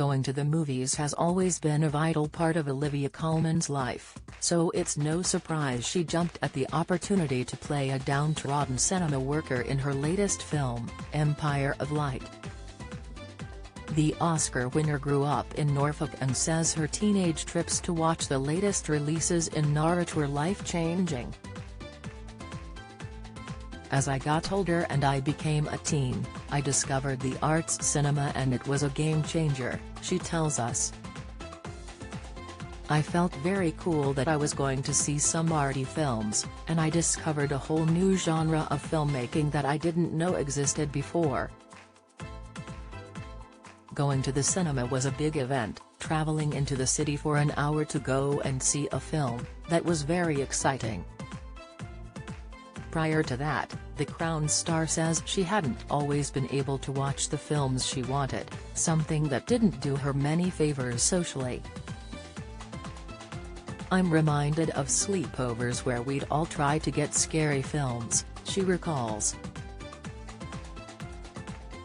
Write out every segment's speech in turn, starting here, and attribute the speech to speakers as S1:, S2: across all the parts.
S1: Going to the movies has always been a vital part of Olivia Coleman's life, so it's no surprise she jumped at the opportunity to play a downtrodden cinema worker in her latest film, Empire of Light. The Oscar winner grew up in Norfolk and says her teenage trips to watch the latest releases in Norwich were life-changing. As I got older and I became a teen, I discovered the arts cinema and it was a game-changer, she tells us. I felt very cool that I was going to see some arty films, and I discovered a whole new genre of filmmaking that I didn't know existed before. Going to the cinema was a big event, traveling into the city for an hour to go and see a film, that was very exciting. Prior to that, the Crown star says she hadn't always been able to watch the films she wanted, something that didn't do her many favors socially. I'm reminded of sleepovers where we'd all try to get scary films, she recalls.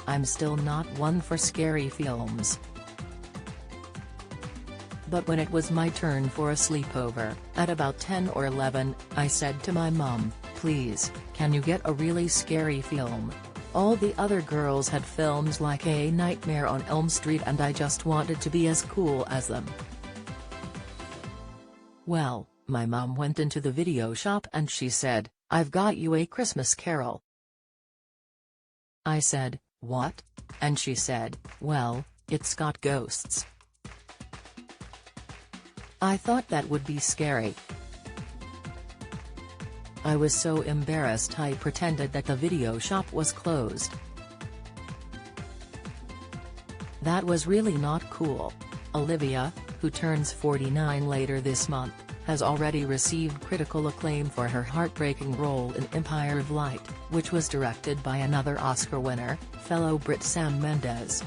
S1: I'm still not one for scary films. But when it was my turn for a sleepover, at about 10 or 11, I said to my mum, "Please, can you get a really scary film?" All the other girls had films like A Nightmare on Elm Street and I just wanted to be as cool as them. Well, my mum went into the video shop and she said, "I've got you A Christmas Carol." I said, "What?" And she said, "Well, it's got ghosts." I thought that would be scary. I was so embarrassed I pretended that the video shop was closed. That was really not cool. Olivia, who turns 49 later this month, has already received critical acclaim for her heartbreaking role in Empire of Light, which was directed by another Oscar winner, fellow Brit Sam Mendes.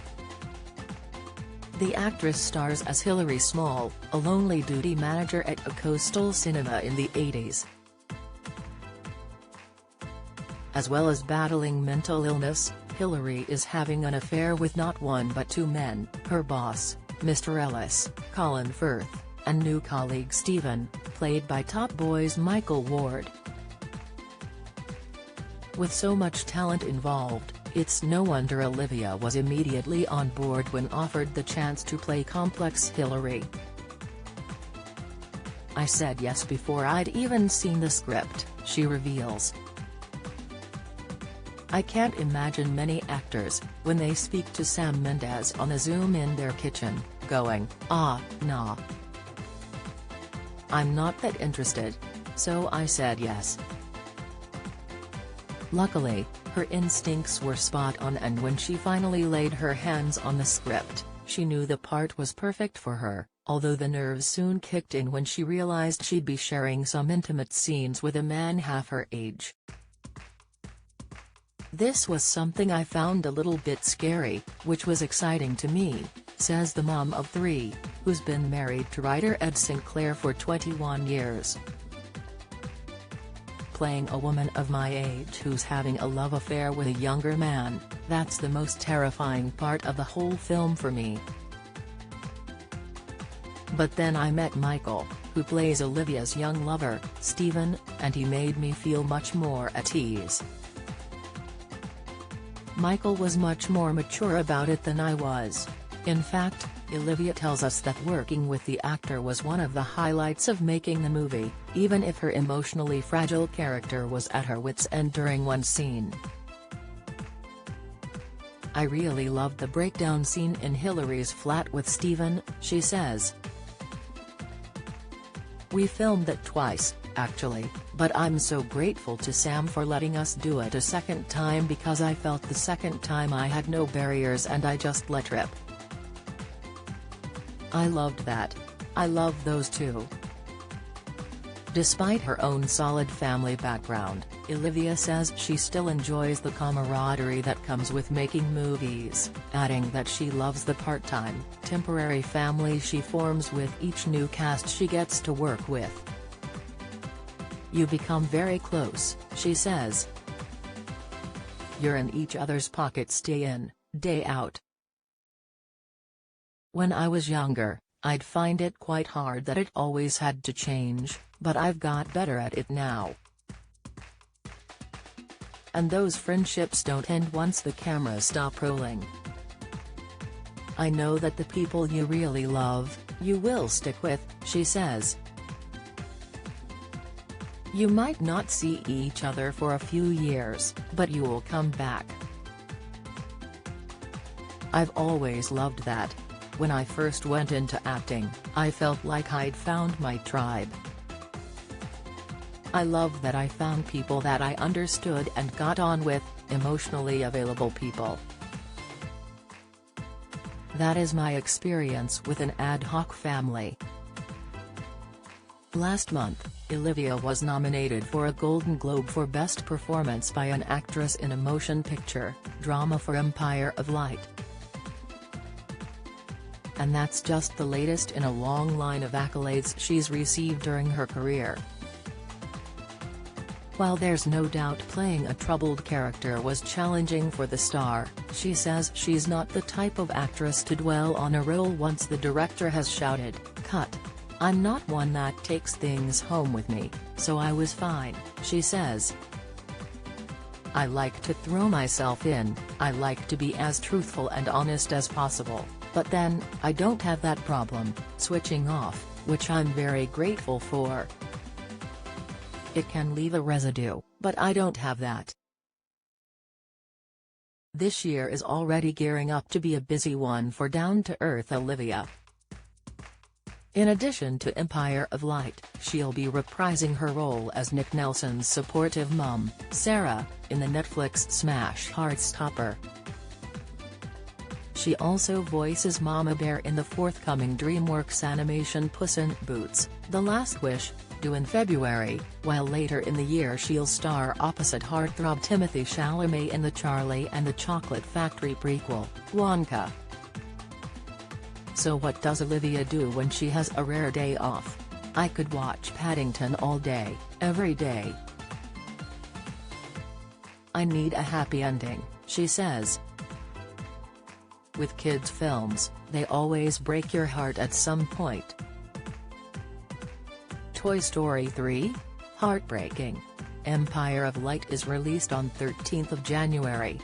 S1: The actress stars as Hilary Small, a lonely duty manager at a coastal cinema in the 80s. As well as battling mental illness, Hilary is having an affair with not one but two men, her boss, Mr. Ellis, Colin Firth, and new colleague Stephen, played by Top Boy's Michael Ward. With so much talent involved, it's no wonder Olivia was immediately on board when offered the chance to play complex Hilary. "I said yes before I'd even seen the script," she reveals. "I can't imagine many actors, when they speak to Sam Mendes on a Zoom in their kitchen, going, 'Ah, nah. I'm not that interested.' So I said yes." Luckily, her instincts were spot on and when she finally laid her hands on the script, she knew the part was perfect for her, although the nerves soon kicked in when she realized she'd be sharing some intimate scenes with a man half her age. "This was something I found a little bit scary, which was exciting to me," says the mom of three, who's been married to writer Ed Sinclair for 21 years. "Playing a woman of my age who's having a love affair with a younger man, that's the most terrifying part of the whole film for me. But then I met Michael, who plays Olivia's young lover, Stephen, and he made me feel much more at ease. Michael was much more mature about it than I was. In fact, Olivia tells us that working with the actor was one of the highlights of making the movie, even if her emotionally fragile character was at her wit's end during one scene. I really loved the breakdown scene in Hilary's flat with Stephen," she says. "We filmed it twice, actually, but I'm so grateful to Sam for letting us do it a second time because I felt the second time I had no barriers and I just let rip. I loved that. I loved those two." Despite her own solid family background, Olivia says she still enjoys the camaraderie that comes with making movies, adding that she loves the part-time, temporary family she forms with each new cast she gets to work with. "You become very close," she says. "You're in each other's pockets day in, day out." When I was younger, I'd find it quite hard that it always had to change, but I've got better at it now. And those friendships don't end once the cameras stop rolling. I know that the people you really love, you will stick with, she says. You might not see each other for a few years, but you will come back. I've always loved that. When I first went into acting, I felt like I'd found my tribe. I love that I found people that I understood and got on with, emotionally available people. That is my experience with an ad hoc family. Last month, Olivia was nominated for a Golden Globe for Best Performance by an Actress in a Motion Picture Drama for Empire of Light. And that's just the latest in a long line of accolades she's received during her career. While there's no doubt playing a troubled character was challenging for the star, she says she's not the type of actress to dwell on a role once the director has shouted, "Cut." "I'm not one that takes things home with me, so I was fine," she says. "I like to throw myself in, I like to be as truthful and honest as possible, but then, I don't have that problem, switching off, which I'm very grateful for. It can leave a residue, but I don't have that." This year is already gearing up to be a busy one for down-to-earth Olivia. In addition to Empire of Light, she'll be reprising her role as Nick Nelson's supportive mum, Sarah, in the Netflix smash Heartstopper. She also voices Mama Bear in the forthcoming DreamWorks animation Puss in Boots: The Last Wish, due in February, while later in the year she'll star opposite heartthrob Timothée Chalamet in the Charlie and the Chocolate Factory prequel, Wonka. So what does Olivia do when she has a rare day off? "I could watch Paddington all day, every day. I need a happy ending," she says. With kids' films, they always break your heart at some point. Toy Story 3? Heartbreaking. Empire of Light is released on 13th of January.